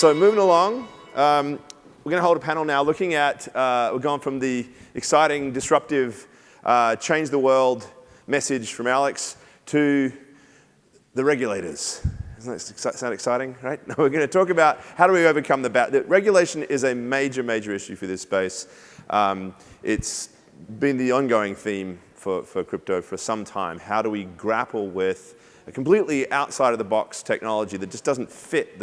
So moving along, we're going to hold a panel now looking at, we're going from the exciting, disruptive, change the world message from Alex to the regulators. Doesn't that sound exciting, right? We're going to talk about how do we overcome the regulation is a major, major issue for this space. It's been the ongoing theme for crypto for some time. How do we grapple with a completely outside of the box technology that just doesn't fit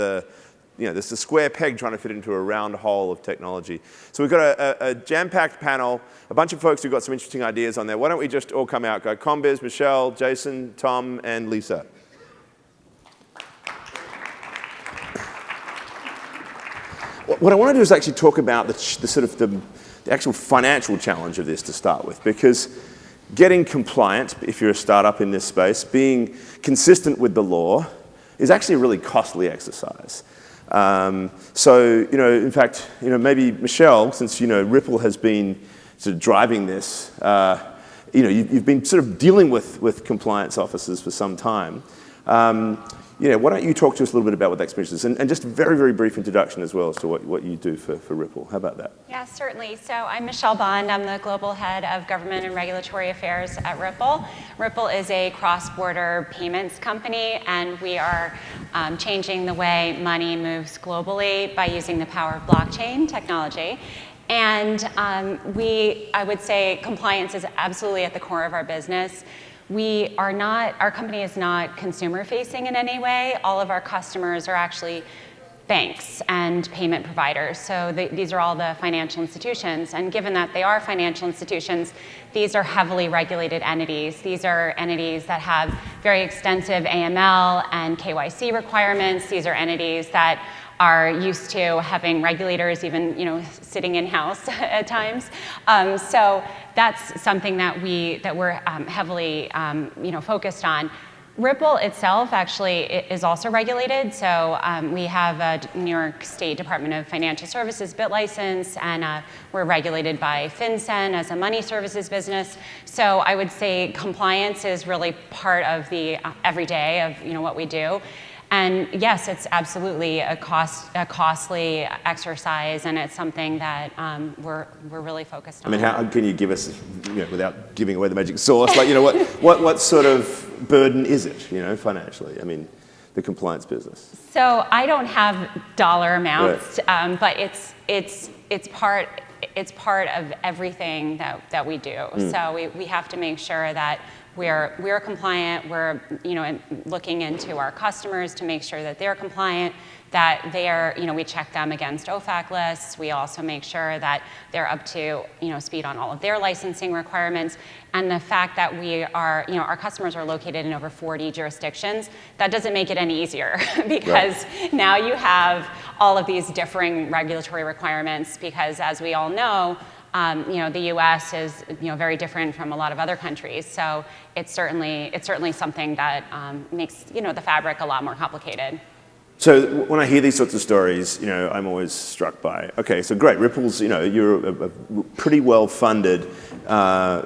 there's a square peg trying to fit into a round hole of technology. So we've got a jam-packed panel, a bunch of folks who've got some interesting ideas on there. Why don't we just all come out, go Combiz, Michelle, Jason, Tom, and Lisa. What I want to do is actually talk about the actual financial challenge of this to start with, because getting compliant, if you're a startup in this space, being consistent with the law is actually a really costly exercise. So, in fact, maybe Michelle, since, Ripple has been sort of driving this, you've been sort of dealing with compliance officers for some time. Why don't you talk to us a little bit about what that experience is, and just a very, very brief introduction as well as to what you do for Ripple. How about that? Yeah, certainly. So I'm Michelle Bond. I'm the Global Head of Government and Regulatory Affairs at Ripple. Ripple is a cross-border payments company, and we are changing the way money moves globally by using the power of blockchain technology. And I would say compliance is absolutely at the core of our business. Our company is not consumer facing in any way. All of our customers are actually banks and payment providers. So these are all the financial institutions. And given that they are financial institutions, these are heavily regulated entities. These are entities that have very extensive AML and KYC requirements. These are entities that are used to having regulators even, sitting in-house at times. So that's something that we're heavily, focused on. Ripple itself actually is also regulated. So we have a New York State Department of Financial Services BIT license, and we're regulated by FinCEN as a money services business. So I would say compliance is really part of the everyday of what we do. And yes, it's absolutely a costly exercise, and it's something that we're really focused on. I mean, how can you give us, without giving away the magic sauce, what sort of burden is it, financially? I mean, the compliance business. So I don't have dollar amounts, right. But it's part of everything that we do. So we have to make sure that we're compliant. We're looking into our customers to make sure that they're compliant, that they're we check them against OFAC lists. We also make sure that they're up to speed on all of their licensing requirements. And the fact that we are our customers are located in over 40 jurisdictions, that doesn't make it any easier because now you have all of these differing regulatory requirements. Because as we all know, the U.S. is very different from a lot of other countries, so it's certainly something that makes the fabric a lot more complicated. So when I hear these sorts of stories, I'm always struck by, okay, so great, Ripple's, you're a pretty well-funded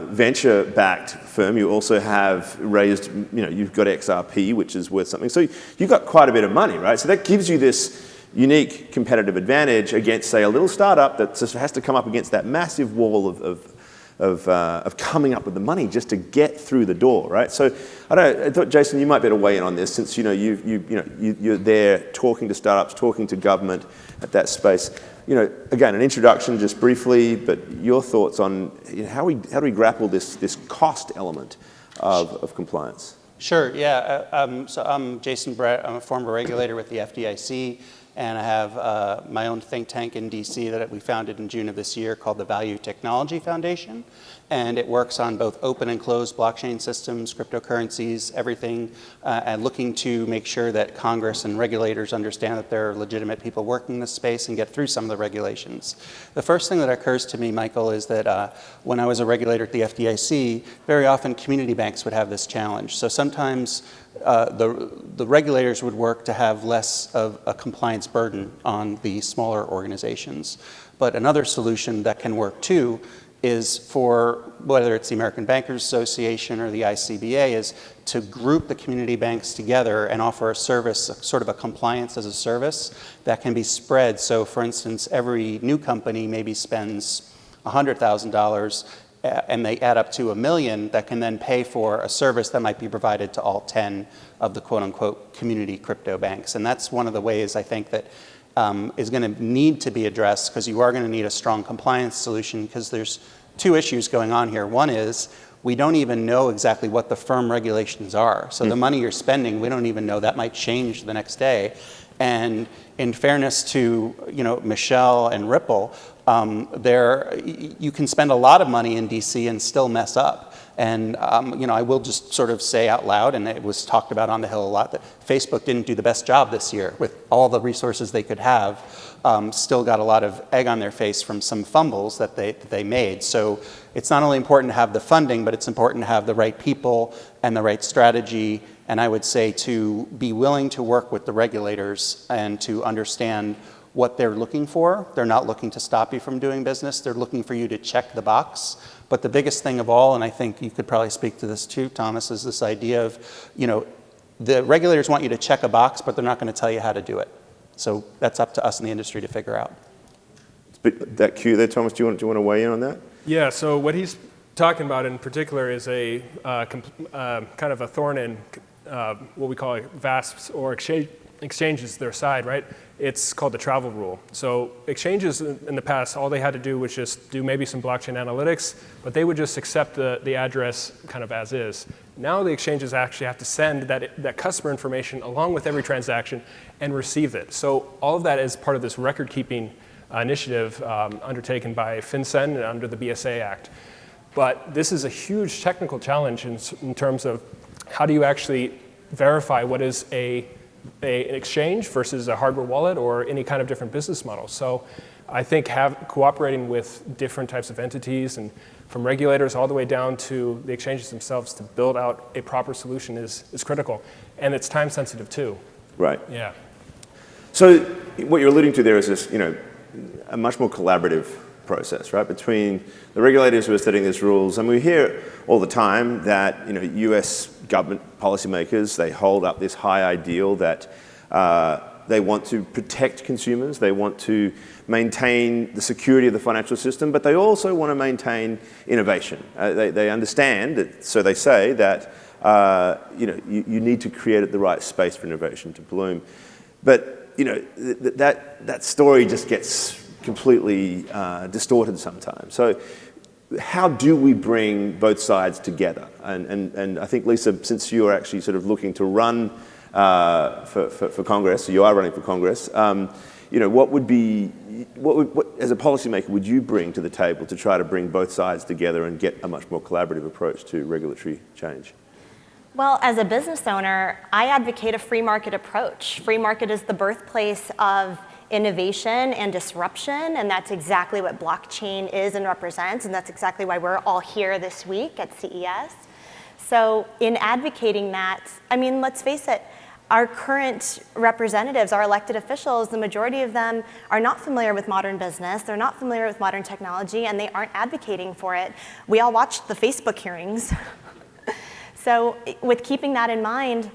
venture-backed firm. You also have raised, you've got XRP, which is worth something. So you've got quite a bit of money, right? So that gives you this unique competitive advantage against, say, a little startup that just has to come up against that massive wall of coming up with the money just to get through the door, right? So I thought, Jason, you might be able to weigh in on this, since you're there talking to startups, talking to government at that space. Again, an introduction just briefly, but your thoughts on how do we grapple this cost element of compliance? Sure. Yeah. So I'm Jason Brett. I'm a former regulator with the FDIC. And I have my own think tank in DC that we founded in June of this year called the Value Technology Foundation. And it works on both open and closed blockchain systems, cryptocurrencies, everything, and looking to make sure that Congress and regulators understand that there are legitimate people working in this space and get through some of the regulations. The first thing that occurs to me, Michael, is that when I was a regulator at the FDIC, very often community banks would have this challenge. So sometimes the regulators would work to have less of a compliance burden on the smaller organizations. But another solution that can work too is for, whether it's the American Bankers Association or the ICBA, is to group the community banks together and offer a service, sort of a compliance as a service that can be spread. So for instance, every new company maybe spends $100,000 and they add up to $1 million that can then pay for a service that might be provided to all 10 of the quote unquote community crypto banks. And that's one of the ways I think that is going to need to be addressed, because you are going to need a strong compliance solution, because there's two issues going on here. One is we don't even know exactly what the firm regulations are. So the money you're spending, we don't even know. That might change the next day. And in fairness to Michelle and Ripple, you can spend a lot of money in DC and still mess up. And I will just sort of say out loud, and it was talked about on the Hill a lot, that Facebook didn't do the best job this year with all the resources they could have. Still got a lot of egg on their face from some fumbles that they made. So it's not only important to have the funding, but it's important to have the right people and the right strategy. And I would say to be willing to work with the regulators and to understand what they're looking for. They're not looking to stop you from doing business. They're looking for you to check the box. But the biggest thing of all, and I think you could probably speak to this too, Thomas, is this idea of, the regulators want you to check a box, but they're not going to tell you how to do it. So that's up to us in the industry to figure out. That cue there, Thomas, do you want to weigh in on that? Yeah, so what he's talking about in particular is a kind of a thorn in what we call VASPs or exchanges, their side, right? It's called the travel rule. So exchanges in the past, all they had to do was just do maybe some blockchain analytics, but they would just accept the address kind of as is. Now the exchanges actually have to send that customer information along with every transaction and receive it. So all of that is part of this record-keeping initiative undertaken by FinCEN and under the BSA Act. But this is a huge technical challenge in terms of how do you actually verify what is an exchange versus a hardware wallet or any kind of different business model. So I think cooperating with different types of entities, and from regulators all the way down to the exchanges themselves, to build out a proper solution is critical. And it's time sensitive too. Right. Yeah. So what you're alluding to there is this, a much more collaborative process, right, between the regulators who are setting these rules. And we hear all the time that, US government policymakers, they hold up this high ideal that they want to protect consumers, they want to maintain the security of the financial system, but they also want to maintain innovation. They understand that, so they say that, you need to create the right space for innovation to bloom. But, that story just gets completely distorted sometimes. So how do we bring both sides together? And I think, Lisa, since you're actually sort of looking to run for Congress, so you are running for Congress, what as a policymaker would you bring to the table to try to bring both sides together and get a much more collaborative approach to regulatory change? Well, as a business owner, I advocate a free market approach. Free market is the birthplace of innovation and disruption, and that's exactly what blockchain is and represents, and that's exactly why we're all here this week at CES. So in advocating that, let's face it, our current representatives, our elected officials, the majority of them are not familiar with modern business, they're not familiar with modern technology, and they aren't advocating for it. We all watched the Facebook hearings. So with keeping that in mind,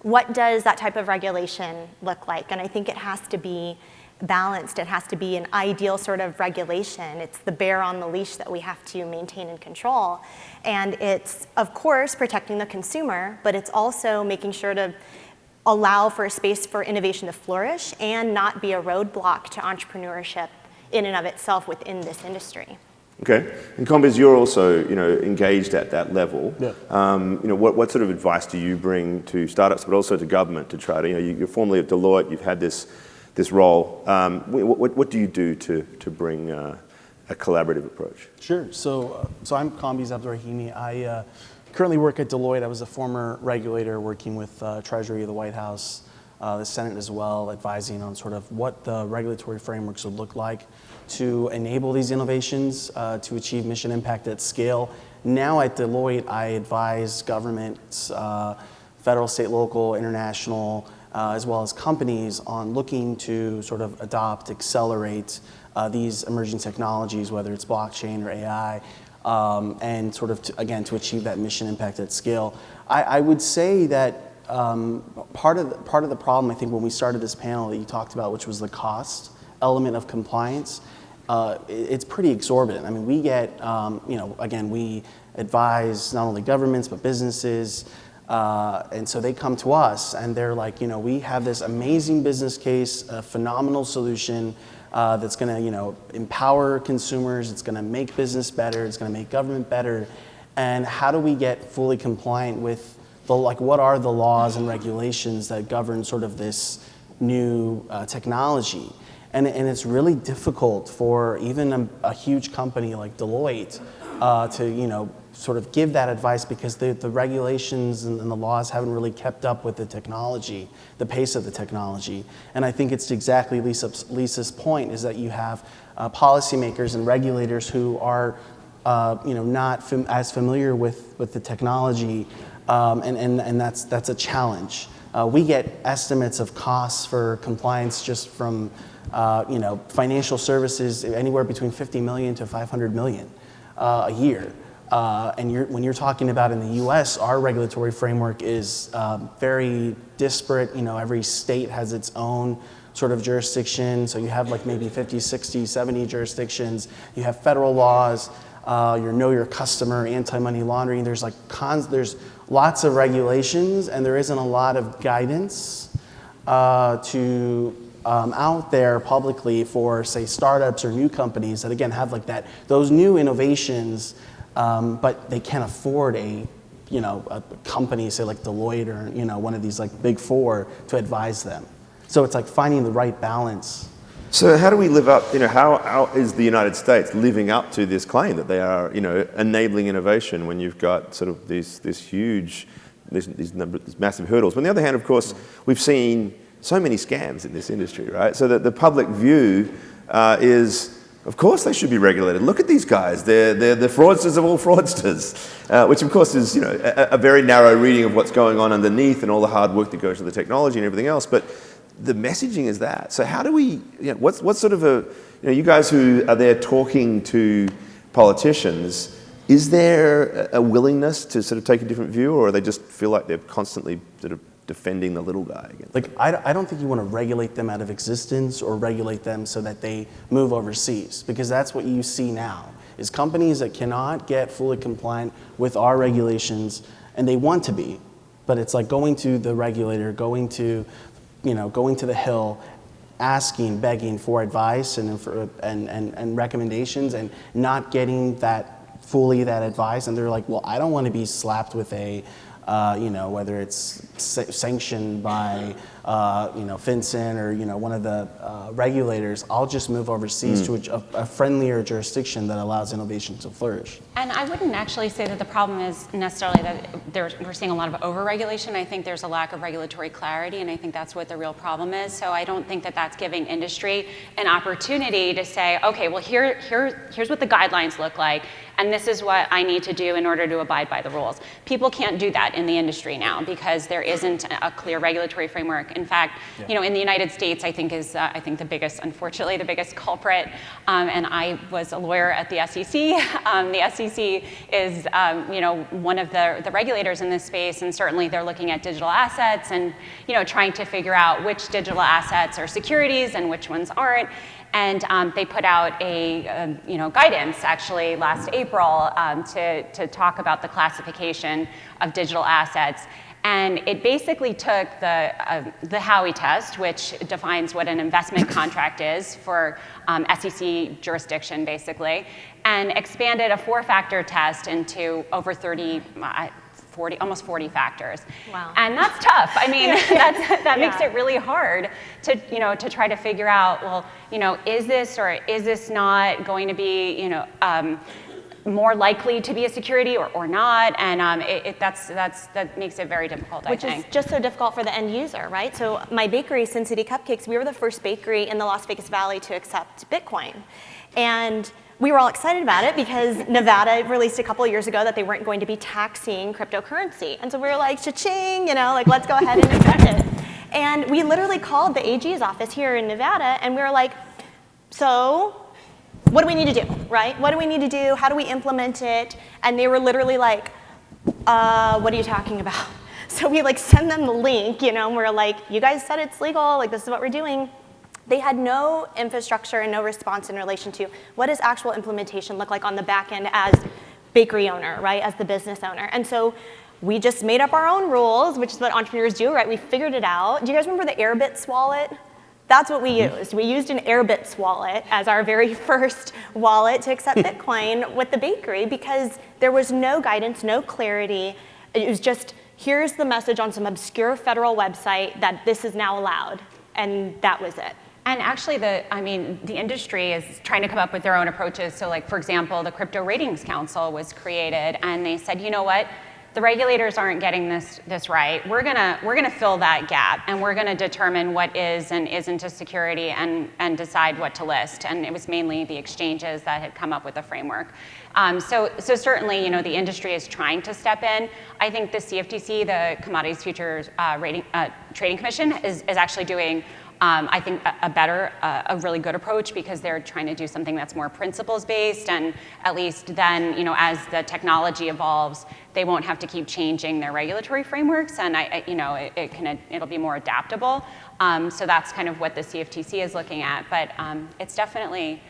what does that type of regulation look like? And I think it has to be balanced. It has to be an ideal sort of regulation. It's the bear on the leash that we have to maintain and control. And it's, of course, protecting the consumer, but it's also making sure to allow for a space for innovation to flourish and not be a roadblock to entrepreneurship in and of itself within this industry. Okay, and Combiz, you're also, engaged at that level. Yeah. What sort of advice do you bring to startups, but also to government to try to, you're formerly at Deloitte, you've had this role. What do you do to bring a collaborative approach? Sure. So I'm Combiz Abdolrahimi. I currently work at Deloitte. I was a former regulator working with Treasury, the White House, the Senate as well, advising on sort of what the regulatory frameworks would look like to enable these innovations, to achieve mission impact at scale. Now at Deloitte, I advise governments, federal, state, local, international, as well as companies on looking to sort of adopt, accelerate these emerging technologies, whether it's blockchain or AI, and sort of, again, to achieve that mission impact at scale. I would say that part of the problem, I think, when we started this panel that you talked about, which was the cost element of compliance, it's pretty exorbitant. I mean, we get, again, we advise not only governments but businesses, and so they come to us and they're like, we have this amazing business case, a phenomenal solution that's going to, empower consumers. It's going to make business better. It's going to make government better. And how do we get fully compliant with what are the laws and regulations that govern sort of this new technology? And it's really difficult for even a huge company like Deloitte to, sort of give that advice, because the regulations and the laws haven't really kept up with the technology, the pace of the technology. And I think it's exactly Lisa's point, is that you have policymakers and regulators who are, not as familiar with the technology, and that's a challenge. We get estimates of costs for compliance just from, financial services, anywhere between 50 million to 500 million a year. And when you're talking about in the US, our regulatory framework is very disparate. Every state has its own sort of jurisdiction. So you have like maybe 50, 60, 70 jurisdictions. You have federal laws, know your customer, anti-money laundering. There's there's lots of regulations, and there isn't a lot of guidance out there publicly for, say, startups or new companies that, again, have those new innovations, but they can't afford a company, say like Deloitte or one of these big four to advise them. So it's like finding the right balance. So how do we live up, how is the United States living up to this claim that they are, enabling innovation when you've got sort of these massive hurdles? But on the other hand, of course, we've seen so many scams in this industry, right? So that the public view is, of course they should be regulated. Look at these guys, they're the fraudsters of all fraudsters, which of course is, a very narrow reading of what's going on underneath and all the hard work that goes to the technology and everything else. But the messaging is that. So how do we, what's sort of you guys who are there talking to politicians, is there a willingness to sort of take a different view, or they just feel like they're constantly sort of defending the little guy again? I don't think you want to regulate them out of existence or regulate them so that they move overseas, because that's what you see now, is companies that cannot get fully compliant with our regulations, and they want to be, but it's like going to the regulator, going to the Hill, asking, begging for advice and recommendations, and not getting that advice. And they're like, well, I don't want to be slapped with a, whether it's sanctioned by, FinCEN or, one of the regulators. I'll just move overseas to a friendlier jurisdiction that allows innovation to flourish. And I wouldn't actually say that the problem is necessarily that we're seeing a lot of over-regulation. I think there's a lack of regulatory clarity, and I think that's what the real problem is. So I don't think that that's giving industry an opportunity to say, okay, well, here's what the guidelines look like, and this is what I need to do in order to abide by the rules. People can't do that in the industry now because there isn't a clear regulatory framework. In fact, in the United States, I think is unfortunately the biggest culprit. And I was a lawyer at the SEC. The SEC is, one of the regulators in this space, and certainly they're looking at digital assets and, trying to figure out which digital assets are securities and which ones aren't. And they put out a guidance actually last April to talk about the classification of digital assets. And it basically took the Howey test, which defines what an investment contract is for SEC jurisdiction, basically, and expanded a 4-factor test into over almost 40 factors. Wow. And that's tough. I mean, that makes it really hard to try to figure out, well, is this or is this not going to be, more likely to be a security or not, and that makes it very difficult, Which is just so difficult for the end user, right? So my bakery, Sin City Cupcakes, we were the first bakery in the Las Vegas Valley to accept Bitcoin. And we were all excited about it because Nevada released a couple of years ago that they weren't going to be taxing cryptocurrency. And so we were like, cha-ching, let's go ahead and accept it. And we literally called the AG's office here in Nevada, and we were like, so what do we need to do, right? What do we need to do? How do we implement it? And they were literally like, what are you talking about? So we like send them the link, and we're like, you guys said it's legal, like this is what we're doing. They had no infrastructure and no response in relation to what does actual implementation look like on the back end as bakery owner, right, as the business owner. And so we just made up our own rules, which is what entrepreneurs do, right? We figured it out. Do you guys remember the Airbits wallet? That's what we used. We used an Airbits wallet as our very first wallet to accept Bitcoin with the bakery because there was no guidance, no clarity. It was just, here's the message on some obscure federal website that this is now allowed. And that was it. And actually, the industry is trying to come up with their own approaches. So like, for example, the Crypto Ratings Council was created, and they said, you know what? The regulators aren't getting this right. We're gonna fill that gap, and we're gonna determine what is and isn't a security and decide what to list. And it was mainly the exchanges that had come up with a framework. So certainly, the industry is trying to step in. I think the CFTC, the Commodities Futures Trading Commission, is actually doing I think a really good approach because they're trying to do something that's more principles-based, and at least then, as the technology evolves, they won't have to keep changing their regulatory frameworks, and it'll be more adaptable. So that's kind of what the CFTC is looking at, but it's definitely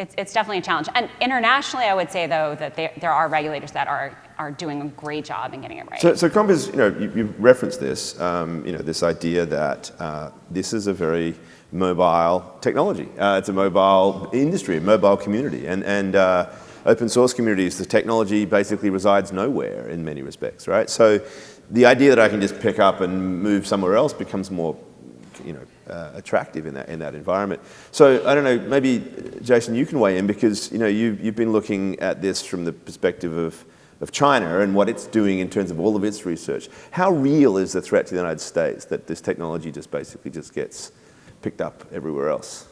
a challenge. And internationally, I would say though that there are regulators that are doing a great job in getting it right. So Combiz, you referenced this, this idea that this is a very mobile technology. It's a mobile industry, a mobile community, and open source communities, the technology basically resides nowhere in many respects, right? So the idea that I can just pick up and move somewhere else becomes more attractive in that environment. So I don't know, maybe Jason, you can weigh in because you've been looking at this from the perspective of China and what it's doing in terms of all of its research. How real is the threat to the United States that this technology just basically gets picked up everywhere else?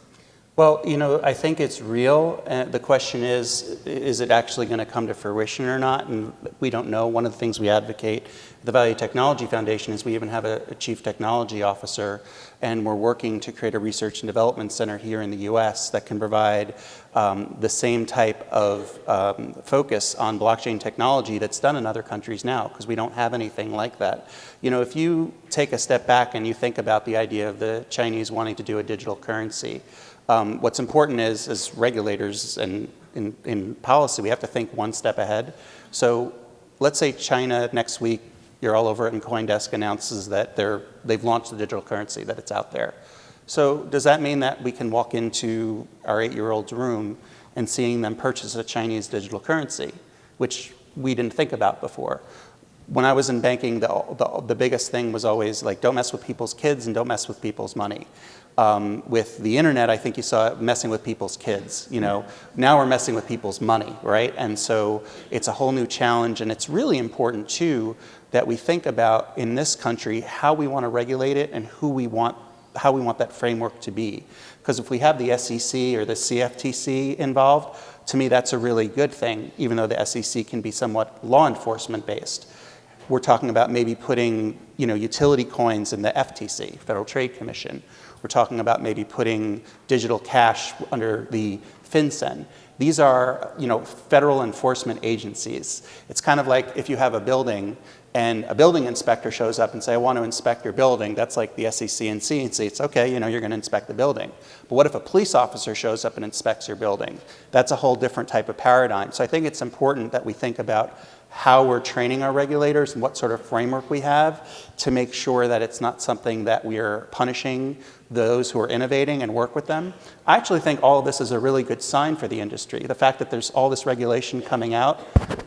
Well, I think it's real. The question is it actually going to come to fruition or not? And we don't know. One of the things we advocate at the Value Technology Foundation is we even have a chief technology officer, and we're working to create a research and development center here in the US that can provide the same type of focus on blockchain technology that's done in other countries now, because we don't have anything like that. If you take a step back and you think about the idea of the Chinese wanting to do a digital currency, what's important is, as regulators and in policy, we have to think one step ahead. So let's say China next week, you're all over it, and CoinDesk announces that they've launched the digital currency, that it's out there. So does that mean that we can walk into our 8-year-old's room and seeing them purchase a Chinese digital currency, which we didn't think about before? When I was in banking, the biggest thing was always like, don't mess with people's kids and don't mess with people's money. With the internet, I think you saw it messing with people's kids. Now we're messing with people's money, right? And so it's a whole new challenge, and it's really important too that we think about in this country how we want to regulate it and how we want that framework to be. Because if we have the SEC or the CFTC involved, to me that's a really good thing, even though the SEC can be somewhat law enforcement based. We're talking about maybe putting utility coins in the FTC, Federal Trade Commission. We're talking about maybe putting digital cash under the FinCEN. These are federal enforcement agencies. It's kind of like if you have a building and a building inspector shows up and say, I want to inspect your building. That's like the SEC and CNC. It's okay, you're going to inspect the building. But what if a police officer shows up and inspects your building? That's a whole different type of paradigm. So I think it's important that we think about how we're training our regulators and what sort of framework we have to make sure that it's not something that we are punishing those who are innovating and work with them. I actually think all of this is a really good sign for the industry. The fact that there's all this regulation coming out.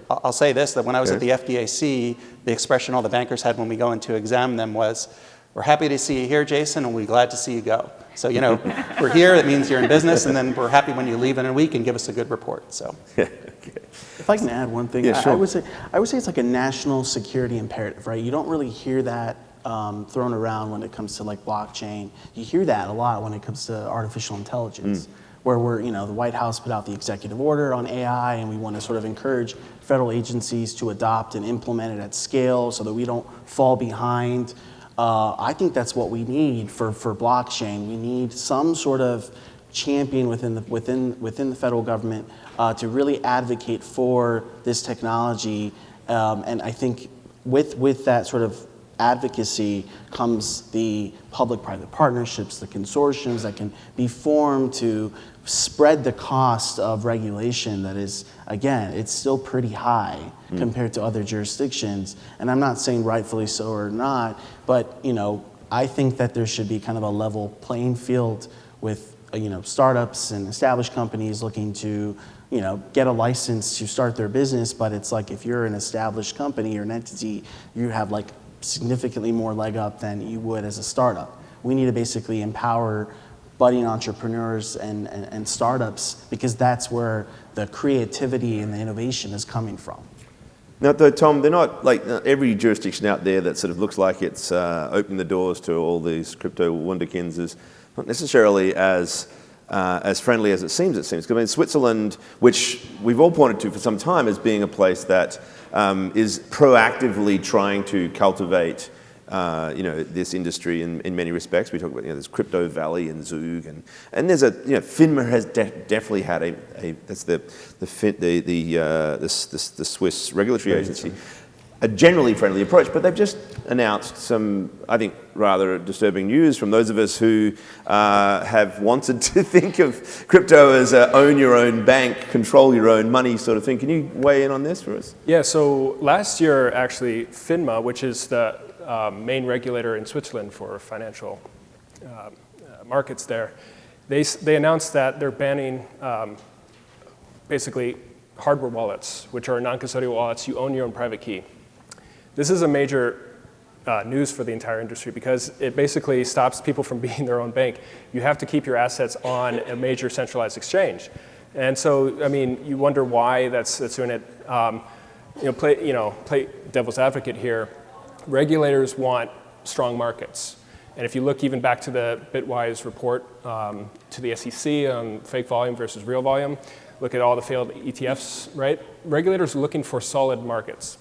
I'll say this, that when I was at the FDIC, the expression all the bankers had when we go in to examine them was, we're happy to see you here, Jason, and we're glad to see you go. So, we're here, that means you're in business, and then we're happy when you leave in a week and give us a good report. So. If I can add one thing, yeah, sure. I would say it's like a national security imperative, right? You don't really hear that thrown around when it comes to like blockchain. You hear that a lot when it comes to artificial intelligence, where the White House put out the executive order on AI, and we want to sort of encourage federal agencies to adopt and implement it at scale so that we don't fall behind. I think that's what we need for blockchain. We need some sort of champion within the federal government to really advocate for this technology. And I think with that sort of advocacy comes the public-private partnerships, the consortiums that can be formed to spread the cost of regulation that is, again, it's still pretty high compared to other jurisdictions. And I'm not saying rightfully so or not, but I think that there should be kind of a level playing field with startups and established companies looking to get a license to start their business. But it's like if you're an established company or an entity, you have like significantly more leg up than you would as a startup. We need to basically empower budding entrepreneurs and startups, because that's where the creativity and the innovation is coming from. Now, though, Tom, they're not like every jurisdiction out there that sort of looks like it's opening the doors to all these crypto wunderkinds is not necessarily as friendly as it seems. I mean, Switzerland, which we've all pointed to for some time as being a place that is proactively trying to cultivate, this industry in many respects. We talk about there's Crypto Valley and Zug, and there's FINMA has definitely had that's the Swiss regulatory agency. A generally friendly approach, but they've just announced some, I think, rather disturbing news from those of us who have wanted to think of crypto as a own your own bank, control your own money sort of thing. Can you weigh in on this for us? Yeah, so last year, actually, FINMA, which is the main regulator in Switzerland for financial markets there, they announced that they're banning basically hardware wallets, which are non-custodial wallets. You own your own private key. This is a major news for the entire industry because it basically stops people from being their own bank. You have to keep your assets on a major centralized exchange. And so, I mean, you wonder why that's doing it. Play devil's advocate here. Regulators want strong markets. And if you look even back to the Bitwise report to the SEC on fake volume versus real volume, look at all the failed ETFs, right? Regulators are looking for solid markets.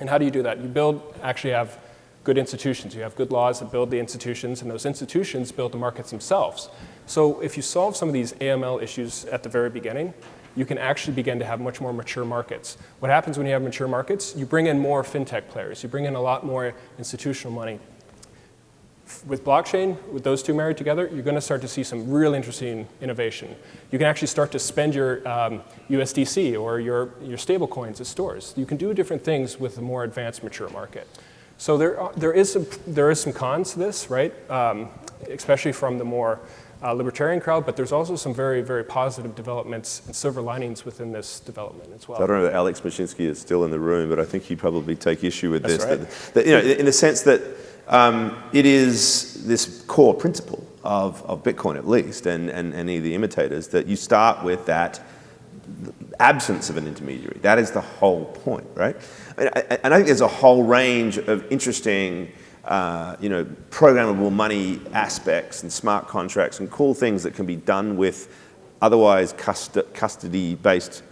And how do you do that? You actually have good institutions. You have good laws that build the institutions, and those institutions build the markets themselves. So if you solve some of these AML issues at the very beginning, you can actually begin to have much more mature markets. What happens when you have mature markets? You bring in more fintech players. You bring in a lot more institutional money. With blockchain, with those two married together, you're going to start to see some really interesting innovation. You can actually start to spend your USDC or your stable coins at stores. You can do different things with a more advanced, mature market. So there is some cons to this, right? Especially from the more libertarian crowd, but there's also some very, very positive developments and silver linings within this development as well. So I don't know if Alex Mashinsky is still in the room, but I think he'd probably take issue with this. Right. That, in the sense that it is this core principle of Bitcoin, at least, and any of the imitators, that you start with that absence of an intermediary. That is the whole point, right? And I think there's a whole range of interesting, programmable money aspects and smart contracts and cool things that can be done with otherwise custody-based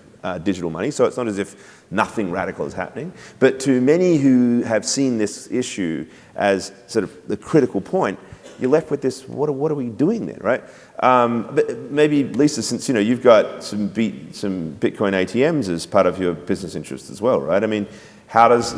digital money. So it's not as if nothing radical is happening. But to many who have seen this issue as sort of the critical point, you're left with this, what are we doing then, right? But maybe, Lisa, since you've got some Bitcoin ATMs as part of your business interest as well, right? I mean, how does,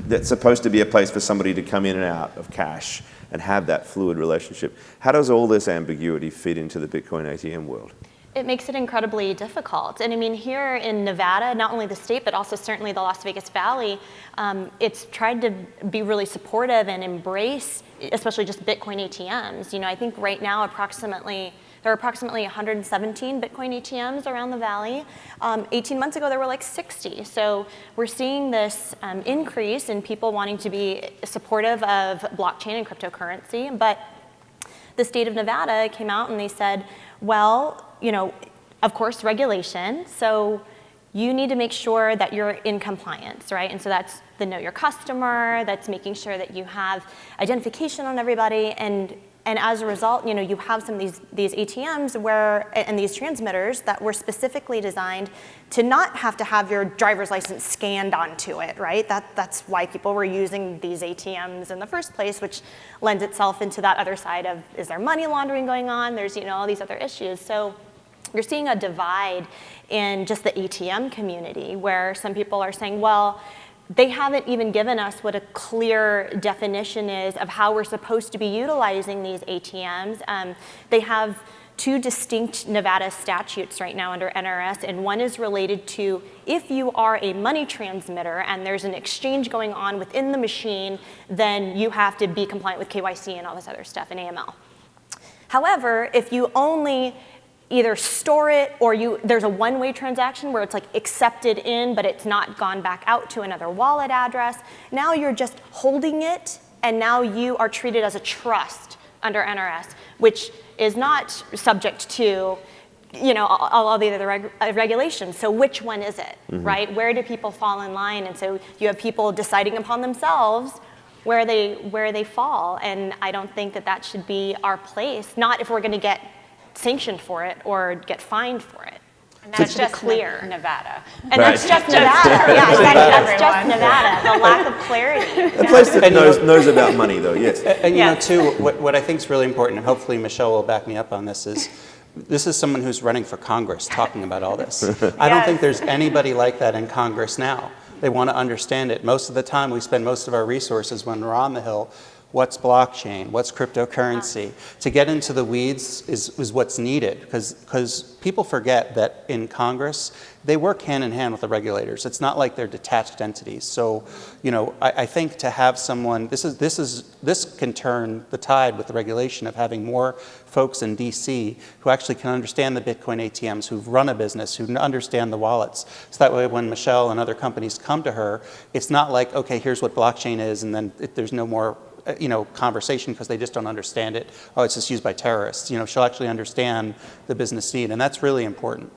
that's supposed to be a place for somebody to come in and out of cash and have that fluid relationship. How does all this ambiguity fit into the Bitcoin ATM world? It makes it incredibly difficult. And I mean, here in Nevada, not only the state, but also certainly the Las Vegas Valley, it's tried to be really supportive and embrace, especially just Bitcoin ATMs. I think right now there are approximately 117 Bitcoin ATMs around the valley. 18 months ago, there were like 60. So we're seeing this increase in people wanting to be supportive of blockchain and cryptocurrency. But the state of Nevada came out and they said, well, of course, regulation. So you need to make sure that you're in compliance, right? And so that's the know your customer, that's making sure that you have identification on everybody. And And as a result, you have some of these ATMs and these transmitters that were specifically designed to not have to have your driver's license scanned onto it, right? That's why people were using these ATMs in the first place, which lends itself into that other side of, is there money laundering going on? There's, all these other issues. So you're seeing a divide in just the ATM community where some people are saying, well, they haven't even given us what a clear definition is of how we're supposed to be utilizing these ATMs. They have 2 distinct Nevada statutes right now under NRS, and one is related to if you are a money transmitter and there's an exchange going on within the machine, then you have to be compliant with KYC and all this other stuff in AML. However, if you only either store it or there's a one-way transaction where it's like accepted in, but it's not gone back out to another wallet address. Now you're just holding it, and now you are treated as a trust under NRS, which is not subject to all the other regulations. So which one is it, right? Where do people fall in line? And so you have people deciding upon themselves where they fall, and I don't think that should be our place, not if we're gonna get sanctioned for it or get fined for it. And that's just clear. Nevada. And that's just Nevada. Yeah, exactly. That's just Nevada. The lack of clarity. A place that knows about money, though, yes. And too, what I think is really important, and hopefully Michelle will back me up on this, is this is someone who's running for Congress talking about all this. I don't think there's anybody like that in Congress now. They want to understand it. Most of the time, we spend most of our resources when we're on the Hill. What's blockchain? What's cryptocurrency? To get into the weeds is what's needed, because people forget that in Congress, they work hand in hand with the regulators. It's not like they're detached entities. So, I think to have someone, this can turn the tide with the regulation of having more folks in DC who actually can understand the Bitcoin ATMs, who've run a business, who understand the wallets. So that way when Michelle and other companies come to her, it's not like, okay, here's what blockchain is, and then there's no more conversation because they just don't understand it. Oh, it's just used by terrorists. She'll actually understand the business need, and that's really important.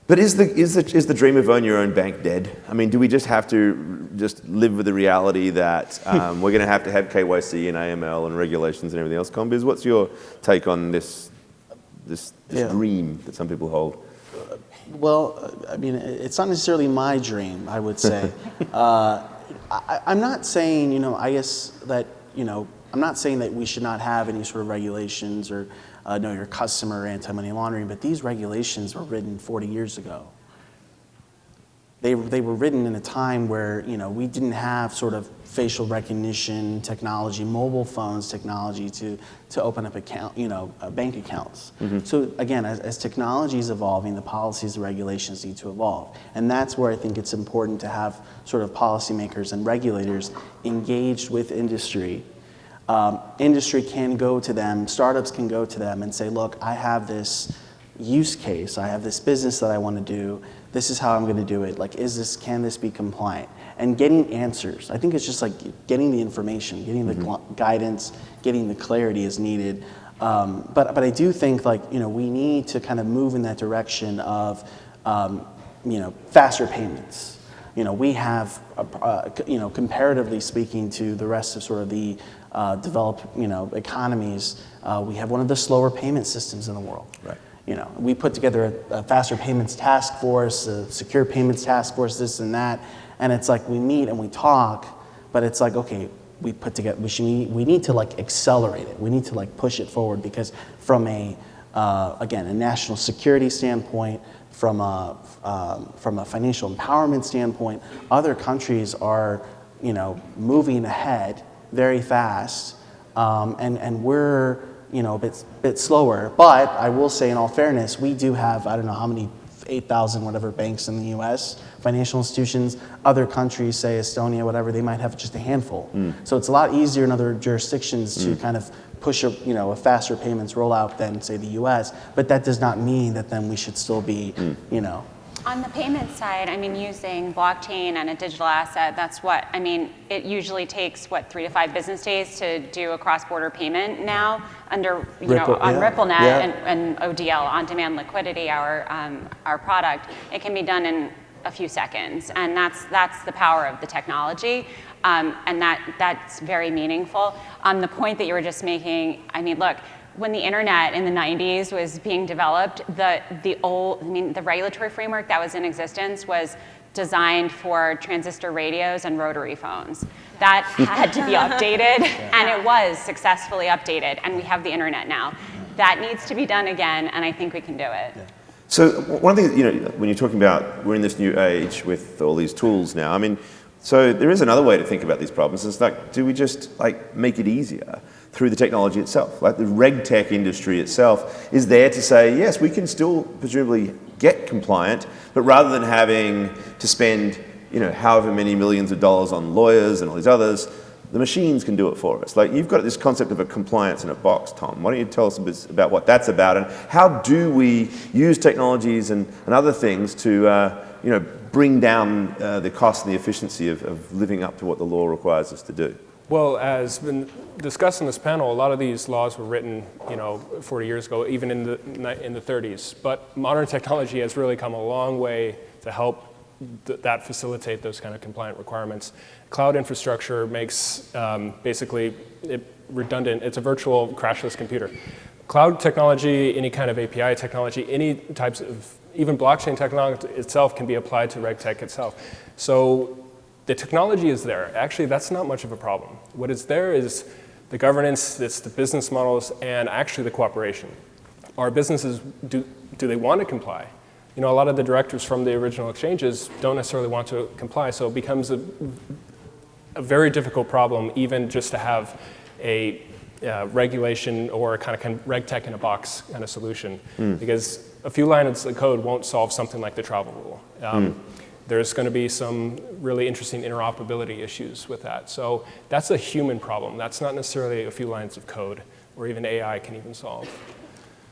But is the dream of own your own bank dead? I mean, do we just have to live with the reality that we're going to have KYC and AML and regulations and everything else? Combiz, what's your take on this dream that some people hold? Well, I mean, it's not necessarily my dream, I would say. I'm not saying, I guess that, I'm not saying that we should not have any sort of regulations or know your customer, anti-money laundering, but these regulations were written 40 years ago. They were written in a time where, we didn't have sort of facial recognition technology, mobile phones technology to open up bank accounts. So again, as technology is evolving, the policies and regulations need to evolve. And that's where I think it's important to have sort of policymakers and regulators engaged with industry. Industry can go to them, startups can go to them and say, look, I have this use case, I have this business that I want to do, this is how I'm going to do it, like can this be compliant? And getting answers. I think it's just like getting the information, getting the guidance, getting the clarity is needed. But I do think we need to kind of move in that direction of faster payments. We have comparatively speaking to the rest of sort of the developed economies, we have one of the slower payment systems in the world. Right. We put together a faster payments task force, a secure payments task force, this and that, and it's like we meet and we talk, but it's like, okay, we need to accelerate it. We need to push it forward because from a national security standpoint, from a financial empowerment standpoint, other countries are moving ahead very fast, and we're a bit slower. But I will say, in all fairness, we do have, I don't know how many, 8,000 whatever banks in the U.S., financial institutions. Other countries, say Estonia, whatever, they might have just a handful. So it's a lot easier in other jurisdictions to kind of push a faster payments rollout than, say, the U.S. But that does not mean that then we should still be, On the payment side, using blockchain and a digital asset, it usually takes, 3 to 5 business days to do a cross-border payment now under, RippleNet and ODL, on-demand liquidity, our product. It can be done in a few seconds, and that's the power of the technology, and that's very meaningful. The point that you were just making, I mean, look, when the internet in the 90s was being developed, the regulatory framework that was in existence was designed for transistor radios and rotary phones. That had to be updated, and it was successfully updated, and we have the internet now. That needs to be done again, and I think we can do it. Yeah. So one thing, when you're talking about we're in this new age with all these tools now, I mean, so there is another way to think about these problems. It's like, do we just make it easier through the technology itself? Like the reg tech industry itself is there to say, yes, we can still presumably get compliant, but rather than having to spend, however many millions of dollars on lawyers and all these others, the machines can do it for us. Like you've got this concept of a compliance in a box, Tom. Why don't you tell us a bit about what that's about and how do we use technologies and other things to, bring down the cost and the efficiency of living up to what the law requires us to do? Well, as been discussed in this panel, a lot of these laws were written, 40 years ago, even in the 30s. But modern technology has really come a long way to help that facilitate those kind of compliant requirements. Cloud infrastructure makes basically it redundant. It's a virtual crashless computer. Cloud technology, any kind of API technology, any types of, even blockchain technology itself can be applied to RegTech itself. So the technology is there. Actually, that's not much of a problem. What is there is the governance, it's the business models, and actually the cooperation. Our businesses, do they want to comply? A lot of the directors from the original exchanges don't necessarily want to comply, so it becomes a very difficult problem even just to have a regulation or a kind of RegTech in a box kind of solution, because a few lines of code won't solve something like the travel rule. There's going to be some really interesting interoperability issues with that. So that's a human problem. That's not necessarily a few lines of code or even AI can even solve.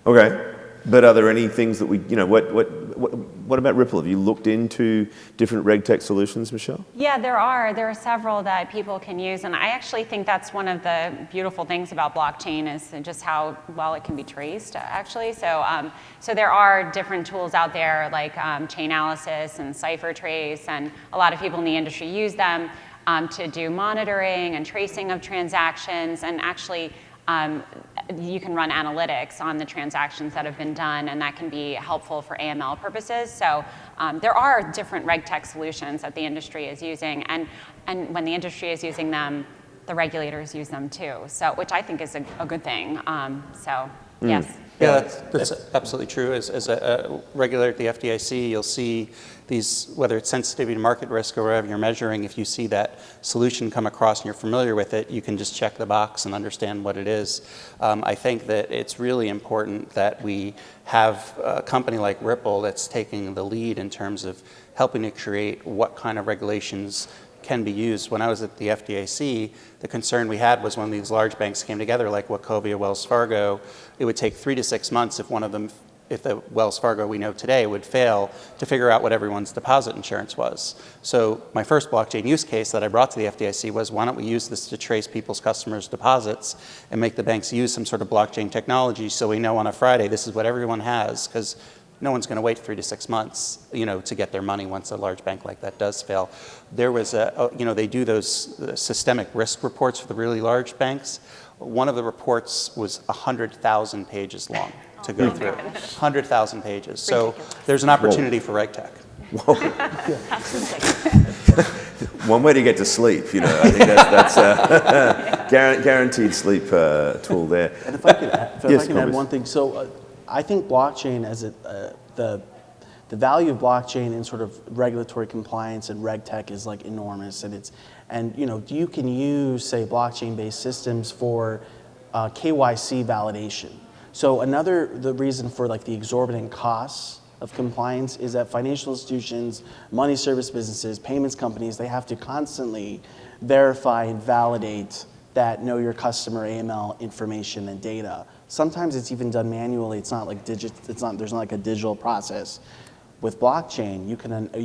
Okay. But are there any things that we, what about Ripple? Have you looked into different RegTech solutions, Michelle? Yeah, there are several that people can use, and I actually think that's one of the beautiful things about blockchain is just how well it can be traced, actually. So, so there are different tools out there like Chainalysis and CipherTrace, and a lot of people in the industry use them to do monitoring and tracing of transactions, and actually you can run analytics on the transactions that have been done, and that can be helpful for AML purposes. So there are different RegTech solutions that the industry is using, and when the industry is using them, the regulators use them too, so which I think is a good thing. Yes. Yeah, that's absolutely true. As a regulator at the FDIC, you'll see these, whether it's sensitivity to market risk or whatever you're measuring, if you see that solution come across and you're familiar with it, you can just check the box and understand what it is. I think that it's really important that we have a company like Ripple that's taking the lead in terms of helping to create what kind of regulations can be used. When I was at the FDIC, the concern we had was when these large banks came together, like Wachovia, Wells Fargo, it would take 3 to 6 months if one of them, if the Wells Fargo we know today would fail, to figure out what everyone's deposit insurance was. So my first blockchain use case that I brought to the FDIC was, why don't we use this to trace people's customers' deposits and make the banks use some sort of blockchain technology so we know on a Friday this is what everyone has, because no one's going to wait 3 to 6 months, to get their money once a large bank like that does fail. There was they do those systemic risk reports for the really large banks. One of the reports was 100,000 pages long to go through. 100,000 pages. So there's an opportunity for RegTech. Whoa. One way to get to sleep, I think that's guaranteed sleep tool there. And if I can add one thing. So I think blockchain as the value of blockchain in sort of regulatory compliance and RegTech is like enormous, and you can use, say, blockchain-based systems for KYC validation. So the reason for like the exorbitant costs of compliance is that financial institutions, money service businesses, payments companies, they have to constantly verify and validate that know your customer AML information and data. Sometimes it's even done manually. It's not like there's not like a digital process. With blockchain, you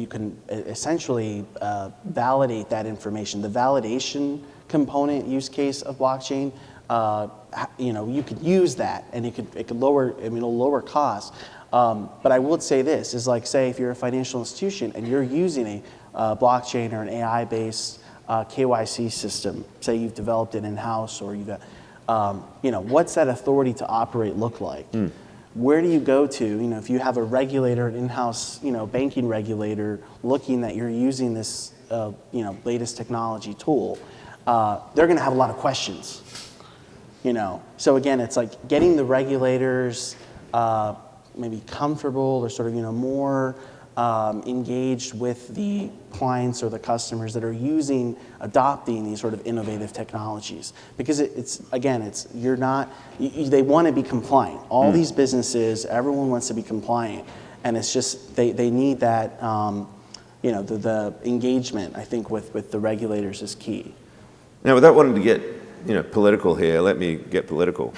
can essentially validate that information. The validation component use case of blockchain, you could use that, and it could lower. It'll lower costs. But I would say this, is like, say if you're a financial institution and you're using a blockchain or an AI-based KYC system, say you've developed it in-house or you've got, what's that authority to operate look like? Where do you go to, if you have a regulator, an in-house, banking regulator looking that you're using this, latest technology tool, they're going to have a lot of questions, So again, it's like getting the regulators maybe comfortable or sort of, more engaged with the clients or the customers that are adopting these sort of innovative technologies. Because they want to be compliant. All these businesses, everyone wants to be compliant. And it's just, they need that, the engagement, I think, with the regulators is key. Now, without wanting to get, political here, let me get political.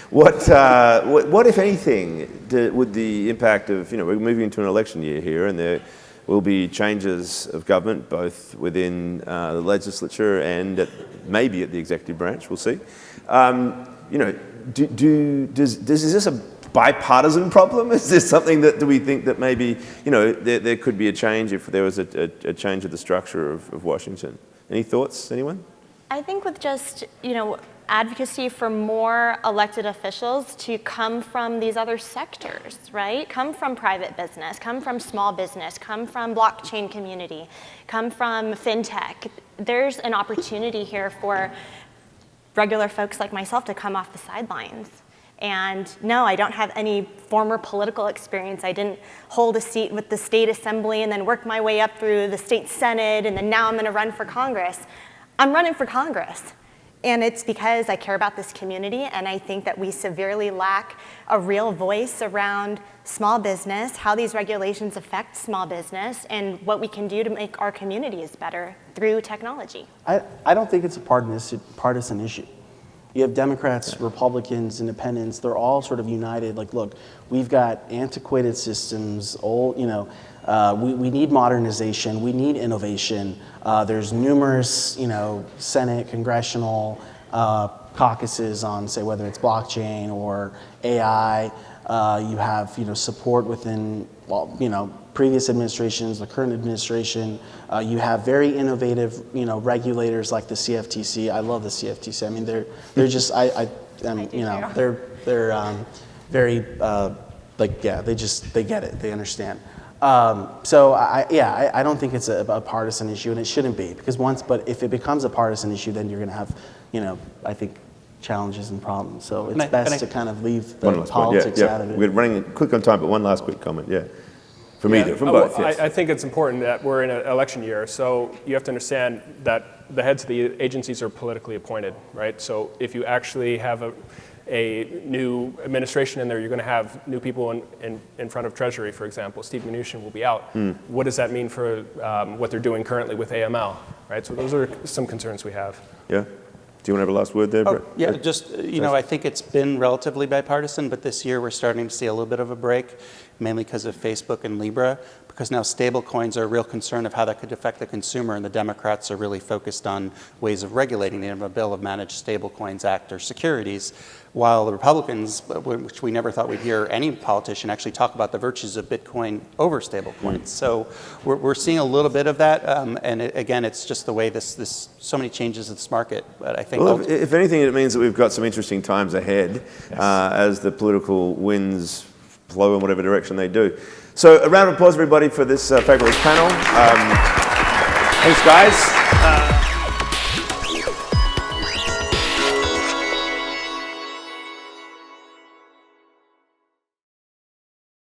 What, if anything, would the impact of, we're moving into an election year here, and there will be changes of government, both within the legislature and maybe at the executive branch, we'll see. Is this a bipartisan problem? Is this something do we think that maybe, there could be a change if there was a change of the structure of Washington? Any thoughts, anyone? I think with just, advocacy for more elected officials to come from these other sectors, right? Come from private business, come from small business, come from blockchain community, come from fintech. There's an opportunity here for regular folks like myself to come off the sidelines. And no, I don't have any former political experience. I didn't hold a seat with the state assembly and then work my way up through the state senate, and then now I'm going to run for Congress. I'm running for Congress. And it's because I care about this community, and I think that we severely lack a real voice around small business, how these regulations affect small business, and what we can do to make our communities better through technology. I don't think it's a partisan issue. You have Democrats, Republicans, Independents, they're all sort of united. Like, look, we've got antiquated systems, we need modernization, we need innovation. There's numerous, Senate, congressional caucuses on, say, whether it's blockchain or AI. You have, support within, previous administrations, the current administration. You have very innovative, regulators like the CFTC. I love the CFTC. I mean, they're just, they're very, they get it, they understand. So I don't think it's a partisan issue, and it shouldn't be, because but if it becomes a partisan issue, then you're going to have, I think, challenges and problems. So it's best to kind of leave the politics out of it. We're running quick on time, but one last quick comment, From either, from both, yes. I think it's important that we're in an election year, so you have to understand that the heads of the agencies are politically appointed, right? So if you actually have a new administration in there, you're going to have new people in front of Treasury, for example. Steve Mnuchin will be out. What does that mean for what they're doing currently with AML, right? So those are some concerns we have. Yeah. Do you want to have a last word there, Brett? Yeah, just, I think it's been relatively bipartisan, but this year we're starting to see a little bit of a break, mainly because of Facebook and Libra, because now stable coins are a real concern of how that could affect the consumer, and the Democrats are really focused on ways of regulating. They have a bill of Managed Stable Coins Act or securities, while the Republicans, which we never thought we'd hear any politician actually talk about the virtues of Bitcoin over stable coins. So we're seeing a little bit of that, and again, it's just the way this so many changes in this market. But I think, well, if anything, it means that we've got some interesting times ahead as the political winds blow in whatever direction they do. So a round of applause, everybody, for this fabulous panel. Thanks, guys.